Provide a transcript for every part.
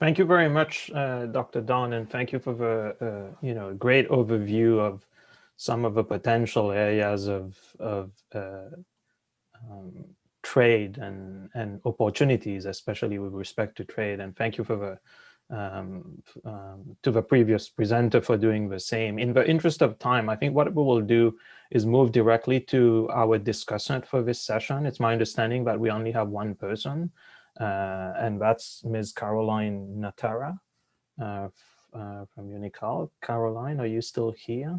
Thank you very much, Dr. Don, and thank you for the great overview of some of the potential areas of trade and opportunities, especially with respect to trade. And thank you for the to the previous presenter for doing the same. In the interest of time, I think what we will do is move directly to our discussant for this session. It's my understanding that we only have one person, and that's Ms. Caroline.N from UNECA. Caroline, are you still here?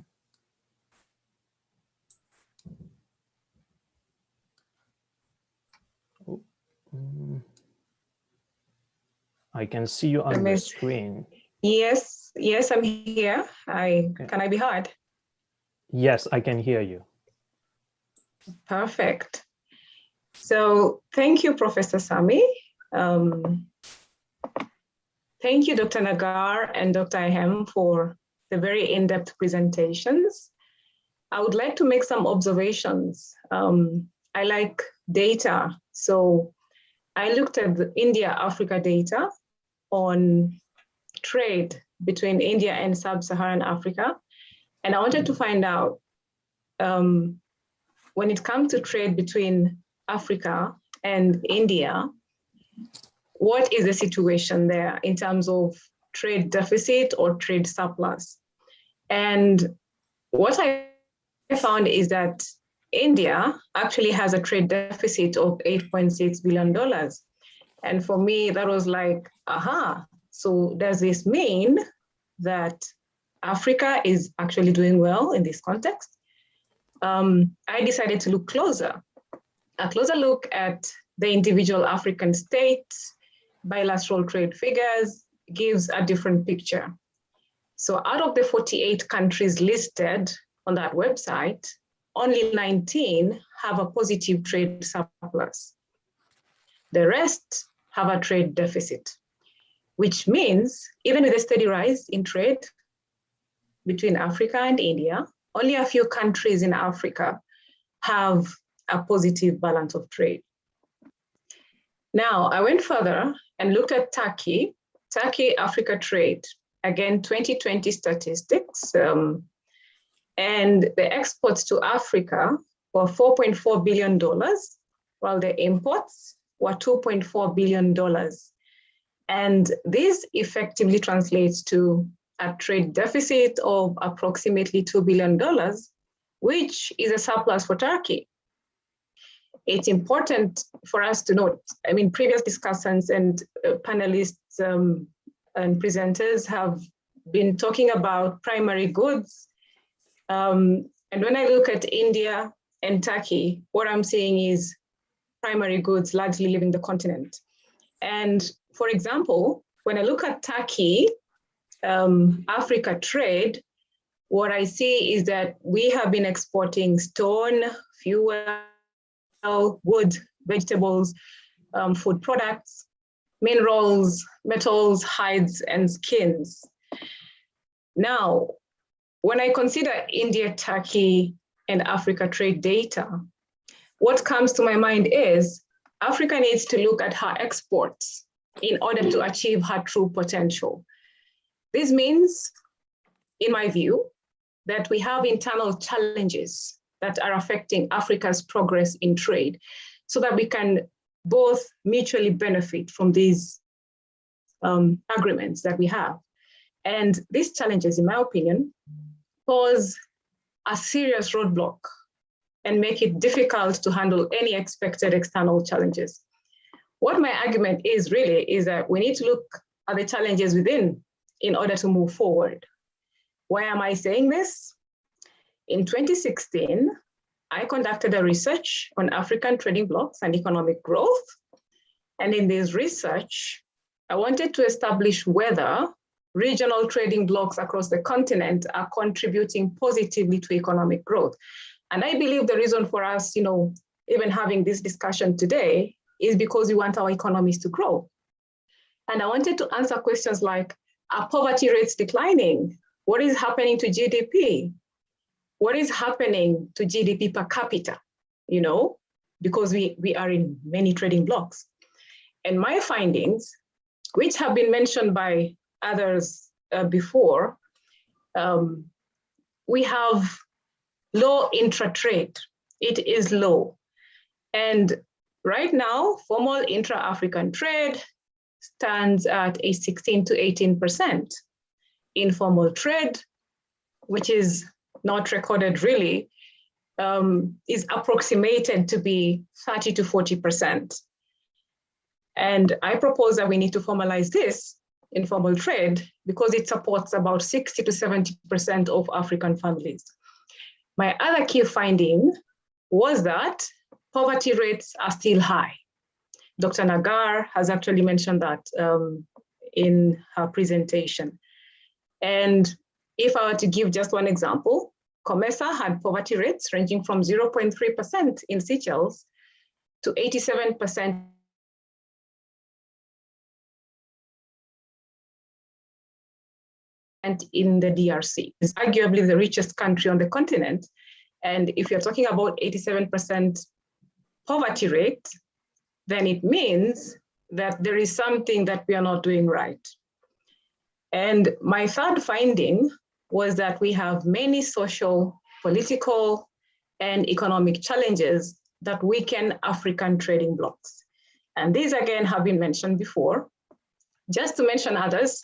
I can see you on the screen. Yes, I'm here. Can I be heard? Yes, I can hear you. Perfect. So thank you, Professor Sami. Thank you, Dr. Nagar and Dr. Ahem for the very in-depth presentations. I would like to make some observations. I like data, so I looked at the India-Africa data on trade between India and Sub-Saharan Africa. And I wanted to find out, when it comes to trade between Africa and India, what is the situation there in terms of trade deficit or trade surplus? And what I found is that India actually has a trade deficit of $8.6 billion. And for me, that was like, aha, so does this mean that Africa is actually doing well in this context? I decided to look closer. A closer look at the individual African states, bilateral trade figures gives a different picture. So out of the 48 countries listed on that website, only 19 have a positive trade surplus. The rest have a trade deficit, which means even with a steady rise in trade between Africa and India, only a few countries in Africa have a positive balance of trade. Now, I went further and looked at Turkey-Africa trade, again, 2020 statistics, and the exports to Africa were $4.4 billion, while the imports were $2.4 billion. And this effectively translates to a trade deficit of approximately $2 billion, which is a surplus for Turkey. It's important for us to note, I mean, previous discussants and panelists and presenters have been talking about primary goods. And when I look at India and Turkey, what I'm seeing is primary goods largely leaving the continent. And for example, when I look at Turkey, Africa trade, what I see is that we have been exporting stone, fuel, wood, vegetables, food products, minerals, metals, hides, and skins. Now, when I consider India, Turkey, and Africa trade data, what comes to my mind is Africa needs to look at her exports in order to achieve her true potential. This means, in my view, that we have internal challenges that are affecting Africa's progress in trade so that we can both mutually benefit from these agreements that we have. And these challenges, in my opinion, pose a serious roadblock and make it difficult to handle any expected external challenges. What my argument is really is that we need to look at the challenges within in order to move forward. Why am I saying this? In 2016, I conducted a research on African trading blocs and economic growth. And in this research, I wanted to establish whether regional trading blocs across the continent are contributing positively to economic growth. And I believe the reason for us, even having this discussion today is because we want our economies to grow. And I wanted to answer questions like, are poverty rates declining? What is happening to GDP? What is happening to GDP per capita? Because we are in many trading blocs. And my findings which have been mentioned by others before, we have low intra-trade. It is low. And right now, formal intra-African trade stands at a 16 to 18%. Informal trade, which is not recorded really, is approximated to be 30 to 40%. And I propose that we need to formalize this informal trade because it supports about 60 to 70% of African families. My other key finding was that poverty rates are still high. Dr. Nagar has actually mentioned that in her presentation. And if I were to give just one example, COMESA had poverty rates ranging from 0.3% in Seychelles to 87% in the DRC. It's arguably the richest country on the continent. And if you're talking about 87% poverty rate, then it means that there is something that we are not doing right. And my third finding was that we have many social, political, and economic challenges that weaken African trading blocs. And these again have been mentioned before. Just to mention others,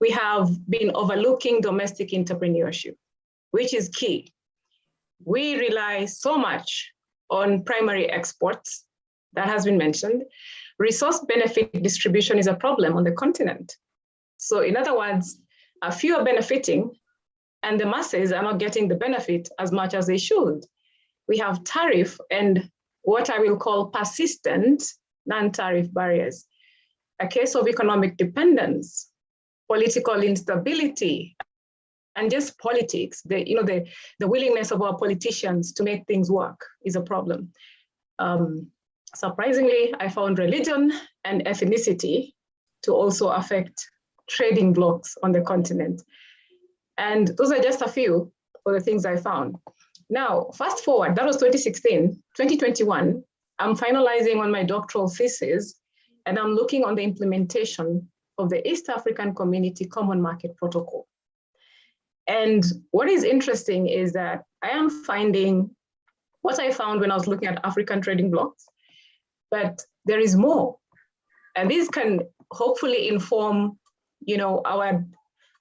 we have been overlooking domestic entrepreneurship, which is key. We rely so much on primary exports, that has been mentioned. Resource benefit distribution is a problem on the continent. So in other words, a few are benefiting and the masses are not getting the benefit as much as they should. We have tariff and what I will call persistent non-tariff barriers, a case of economic dependence, political instability, and just politics. The willingness of our politicians to make things work is a problem. Surprisingly, I found religion and ethnicity to also affect trading blocs on the continent. And those are just a few of the things I found. Now, fast forward, that was 2016, 2021, I'm finalizing on my doctoral thesis, and I'm looking on the implementation of the East African Community Common Market Protocol. And what is interesting is that I am finding what I found when I was looking at African trading blocs, but there is more. And this can hopefully inform,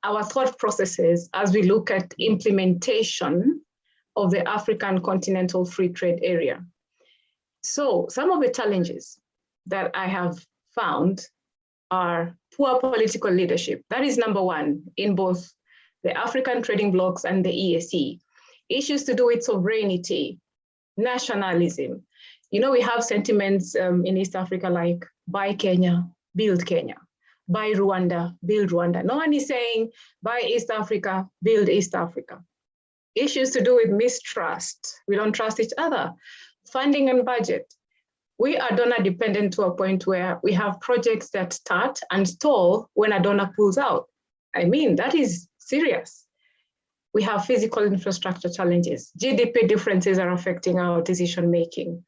our thought processes as we look at implementation of the African Continental Free Trade Area. So some of the challenges that I have found are poor political leadership. That is number one in both the African trading blocs and the EAC. Issues to do with sovereignty, nationalism. We have sentiments in East Africa like buy Kenya, build Kenya. Buy Rwanda, build Rwanda. No one is saying buy East Africa, build East Africa. Issues to do with mistrust. We don't trust each other. Funding and budget. We are donor dependent to a point where we have projects that start and stall when a donor pulls out. I mean, that is serious. We have physical infrastructure challenges. GDP differences are affecting our decision making.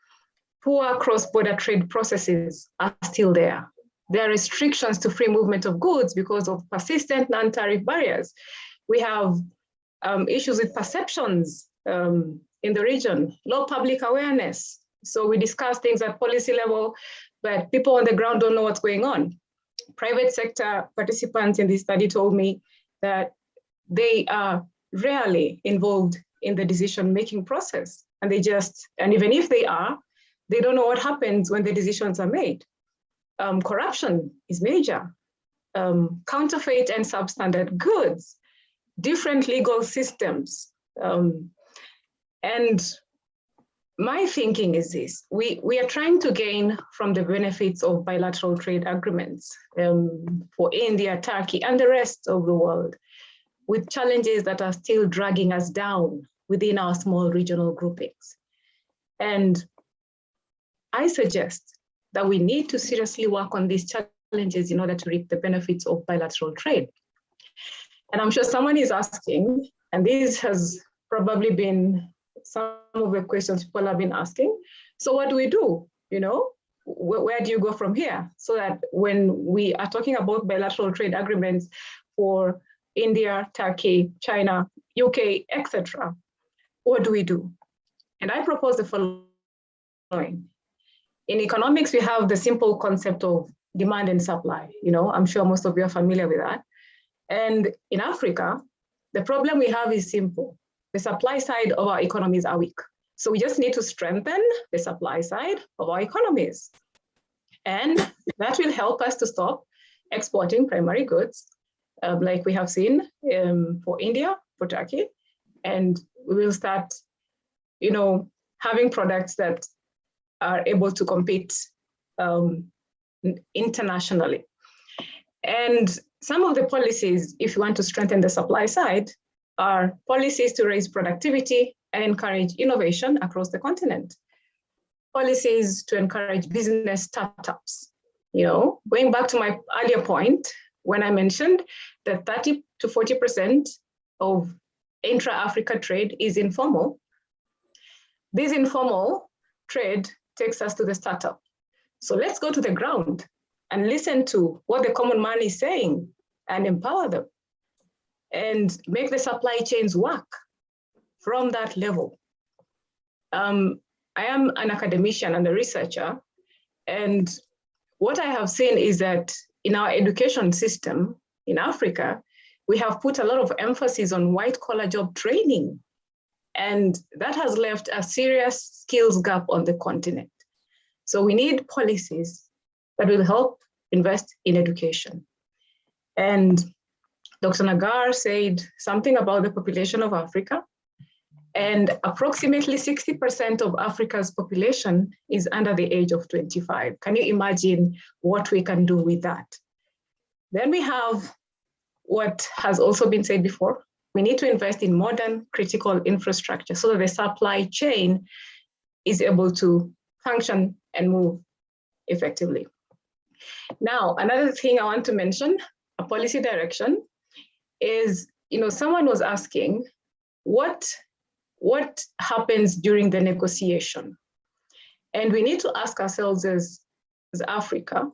Poor cross-border trade processes are still there. There are restrictions to free movement of goods because of persistent non-tariff barriers. We have issues with perceptions in the region, low public awareness. So we discuss things at policy level, but people on the ground don't know what's going on. Private sector participants in this study told me that they are rarely involved in the decision-making process. And even if they are, they don't know what happens when the decisions are made. Corruption is major. Counterfeit and substandard goods, different legal systems. And my thinking is this, we are trying to gain from the benefits of bilateral trade agreements for India, Turkey, and the rest of the world, with challenges that are still dragging us down within our small regional groupings. And I suggest that we need to seriously work on these challenges in order to reap the benefits of bilateral trade. And I'm sure someone is asking, and this has probably been some of the questions people have been asking, so what do we do? where do you go from here? So that when we are talking about bilateral trade agreements for India, Turkey, China, UK, etc., what do we do? And I propose the following. In economics, we have the simple concept of demand and supply. I'm sure most of you are familiar with that. And in Africa, the problem we have is simple. The supply side of our economies are weak. So we just need to strengthen the supply side of our economies. And that will help us to stop exporting primary goods, like we have seen for India, for Turkey. And we will start, having products that are able to compete internationally. And some of the policies, if you want to strengthen the supply side, are policies to raise productivity and encourage innovation across the continent. Policies to encourage business startups. Going back to my earlier point, when I mentioned that 30 to 40% of intra-Africa trade is informal, this informal trade takes us to the startup. So let's go to the ground and listen to what the common man is saying and empower them and make the supply chains work from that level. I am an academician and a researcher, and what I have seen is that in our education system in Africa, we have put a lot of emphasis on white-collar job training, and that has left a serious skills gap on the continent. So we need policies that will help invest in education. And Dr. Nagar said something about the population of Africa, and approximately 60% of Africa's population is under the age of 25. Can you imagine what we can do with that? Then we have what has also been said before. We need to invest in modern critical infrastructure so that the supply chain is able to function and move effectively. Now, another thing I want to mention, a policy direction, is, someone was asking, what happens during the negotiation? And we need to ask ourselves as Africa,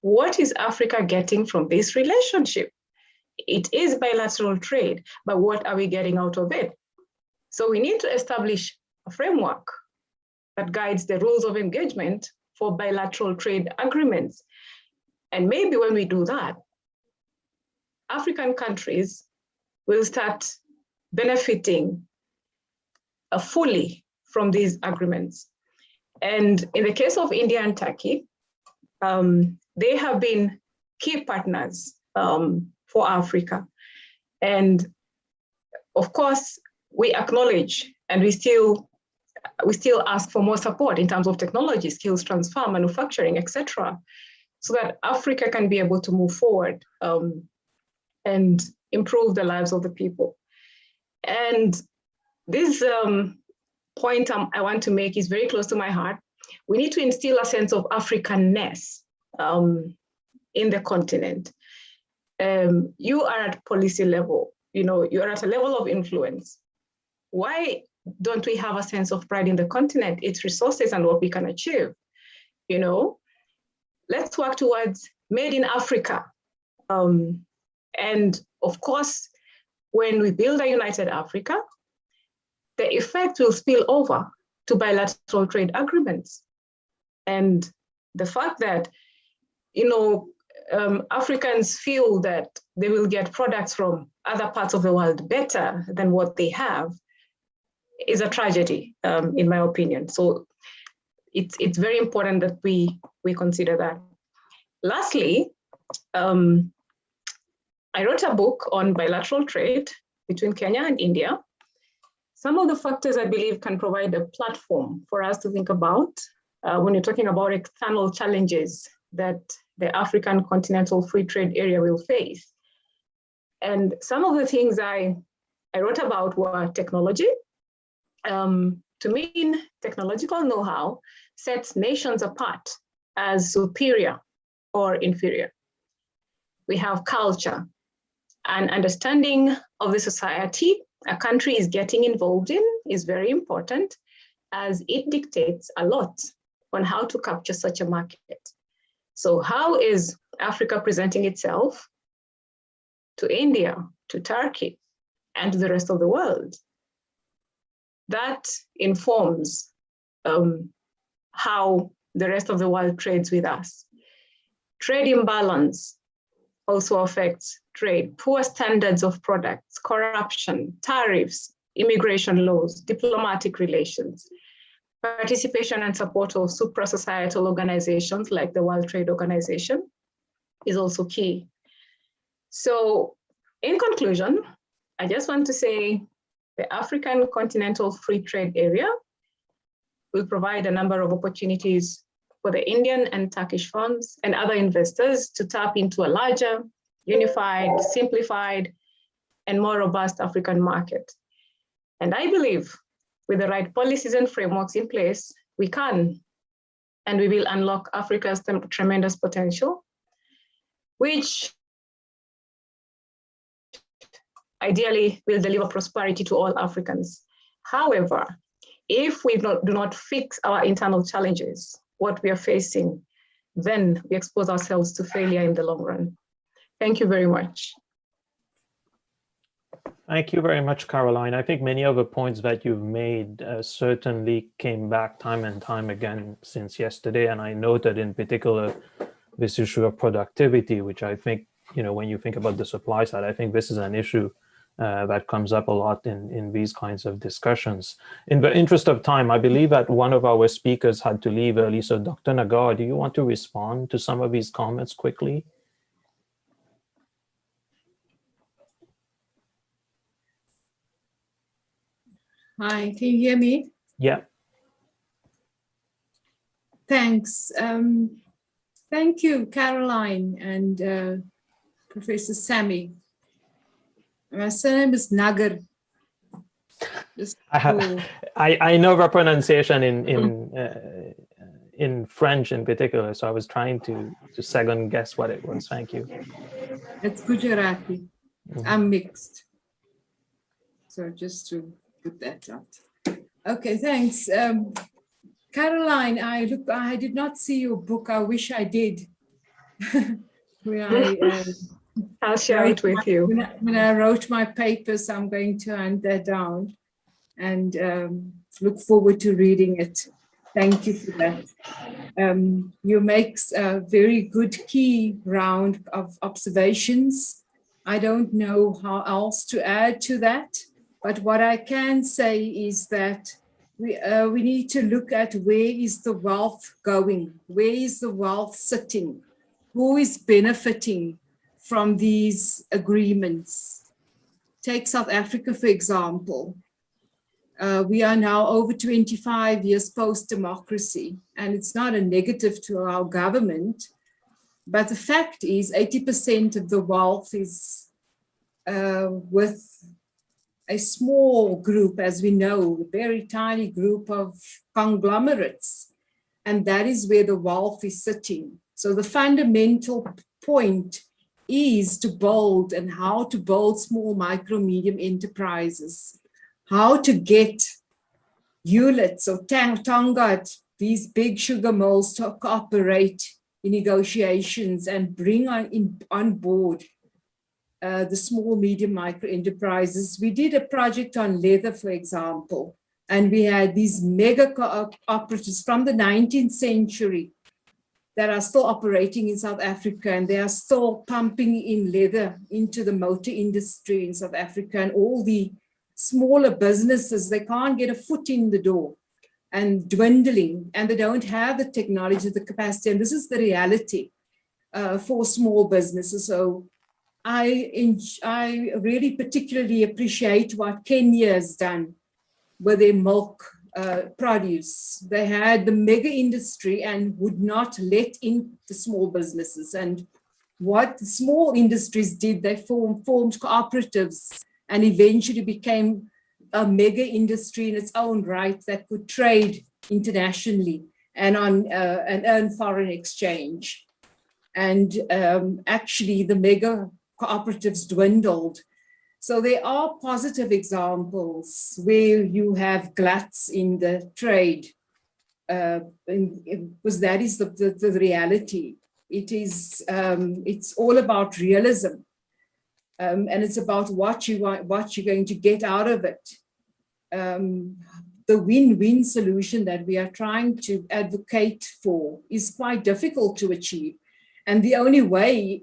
what is Africa getting from this relationship? It is bilateral trade, but what are we getting out of it? So we need to establish a framework that guides the rules of engagement for bilateral trade agreements. And maybe when we do that, African countries will start benefiting fully from these agreements. And in the case of India and Turkey, they have been key partners for Africa. And of course, we acknowledge and we still ask for more support in terms of technology, skills transfer, manufacturing, etc., so that Africa can be able to move forward and improve the lives of the people. And this point I want to make is very close to my heart. We need to instill a sense of Africanness in the continent. You are at policy level, you are at a level of influence. Why don't we have a sense of pride in the continent, its resources, and what we can achieve? Let's work towards Made in Africa. And of course, when we build a united Africa, the effect will spill over to bilateral trade agreements. And the fact that, Africans feel that they will get products from other parts of the world better than what they have is a tragedy, in my opinion. So it's very important that we consider that. Lastly, I wrote a book on bilateral trade between Kenya and India. Some of the factors I believe can provide a platform for us to think about when you're talking about external challenges that the African continental free trade area will face. And some of the things I wrote about were technology. To me, technological know-how sets nations apart as superior or inferior. We have culture, and understanding of the society a country is getting involved in is very important, as it dictates a lot on how to capture such a market. So how is Africa presenting itself to India, to Turkey, and to the rest of the world? That informs how the rest of the world trades with us. Trade imbalance also affects trade. Poor standards of products, corruption, tariffs, immigration laws, diplomatic relations, participation and support of supra-societal organizations like the World Trade Organization is also key. So in conclusion, I just want to say the African Continental Free Trade Area will provide a number of opportunities for the Indian and Turkish firms and other investors to tap into a larger, unified, simplified, and more robust African market. And I believe with the right policies and frameworks in place, we can, and we will unlock Africa's tremendous potential, which ideally will deliver prosperity to all Africans. However, if we do not fix our internal challenges, what we are facing, then we expose ourselves to failure in the long run. Thank you very much. Thank you very much, Caroline. I think many of the points that you've made certainly came back time and time again since yesterday. And I noted in particular this issue of productivity, which I think, when you think about the supply side, I think this is an issue that comes up a lot in these kinds of discussions. In the interest of time, I believe that one of our speakers had to leave early. So Dr. Nagar, do you want to respond to some of these comments quickly? Hi, can you hear me? Yeah. Thanks. Thank you, Caroline and Professor Sammy. My surname is Nagar. I know the pronunciation in French in particular, so I was trying to second guess what it was. Thank you. It's Gujarati. I'm mixed. So just to put that out. Okay, thanks. Caroline, I did not see your book. I wish I did. I'll share it with you. When I wrote my papers, I'm going to hunt that down and look forward to reading it. Thank you for that. You make a very good key round of observations. I don't know how else to add to that, but what I can say is that we need to look at where is the wealth going? Where is the wealth sitting? Who is benefiting from these agreements? Take South Africa, for example. We are now over 25 years post-democracy, and it's not a negative to our government, but the fact is 80% of the wealth is with a small group, as we know, a very tiny group of conglomerates, and that is where the wealth is sitting. So the fundamental point is to build and how to build small, micro, medium enterprises, how to get Hewlett's or Tongaat, these big sugar mills to cooperate in negotiations and bring on board the small, medium, micro enterprises. We did a project on leather, for example, and we had these mega cooperatives from the 19th century that are still operating in South Africa, and they are still pumping in leather into the motor industry in South Africa, and all the smaller businesses, they can't get a foot in the door and dwindling, and they don't have the technology, the capacity, and this is the reality for small businesses. So I really particularly appreciate what Kenya has done with their milk produce. They had the mega industry and would not let in the small businesses. And what the small industries did, they formed cooperatives and eventually became a mega industry in its own right that could trade internationally and earn foreign exchange. And actually the mega cooperatives dwindled. So there are positive examples where you have gluts in the trade because that is the reality. It is, it's all about realism. And it's about what you're going to get out of it. The win-win solution that we are trying to advocate for is quite difficult to achieve. And the only way,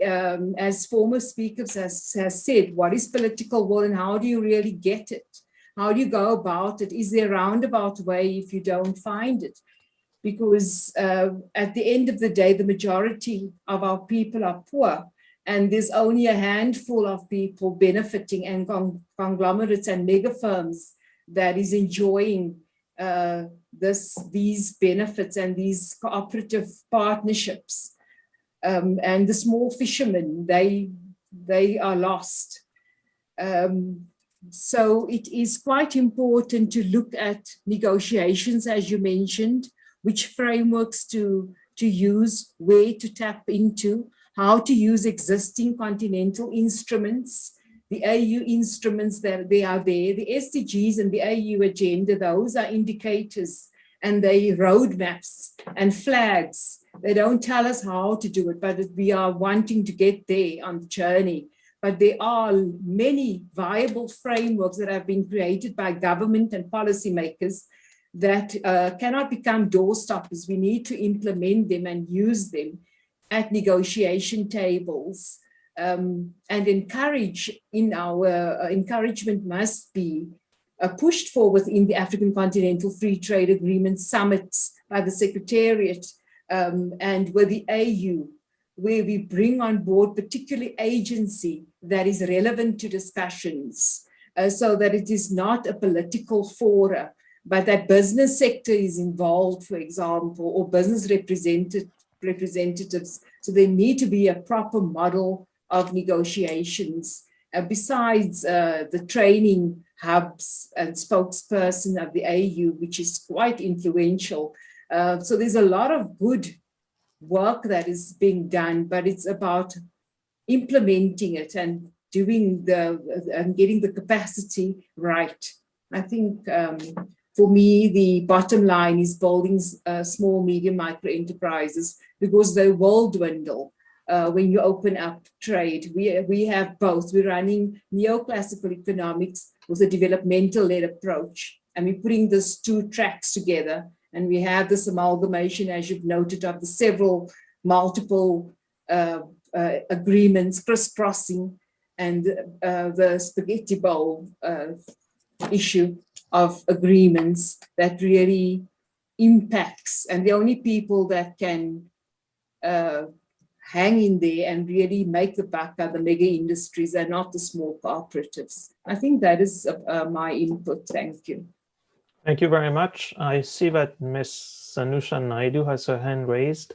as former speakers has said, what is political will and how do you really get it? How do you go about it? Is there a roundabout way if you don't find it? Because at the end of the day, the majority of our people are poor, and there's only a handful of people benefiting, and conglomerates and mega firms that is enjoying these benefits and these cooperative partnerships. And the small fishermen, they are lost. So it is quite important to look at negotiations, as you mentioned, which frameworks to use, where to tap into, how to use existing continental instruments, the AU instruments that they are there, the SDGs and the AU agenda, those are indicators and they roadmaps and flags. They don't tell us how to do it, but we are wanting to get there on the journey. But there are many viable frameworks that have been created by government and policymakers that cannot become doorstoppers. We need to implement them and use them at negotiation tables, and encourage in our encouragement must be pushed forward in the African Continental Free Trade Agreement summits by the Secretariat and with the AU, where we bring on board particularly agency that is relevant to discussions, so that it is not a political fora, but that business sector is involved, for example, or business representatives. So there need to be a proper model of negotiations. Besides the training hubs and spokesperson of the AU, which is quite influential. So there's a lot of good work that is being done, but it's about implementing it and doing and getting the capacity right. I think for me, the bottom line is building small, medium, micro enterprises, because they will dwindle when you open up trade. We have both. We're running neoclassical economics with a developmental-led approach, and we're putting these two tracks together. And we have this amalgamation, as you've noted, of the multiple agreements, crisscrossing, and the spaghetti bowl issue of agreements that really impacts. And the only people that can hang in there and really make the buck are the mega industries and not the small cooperatives. I think that is my input. Thank you. Thank you very much. I see that Ms. Sanusha Naidu has her hand raised.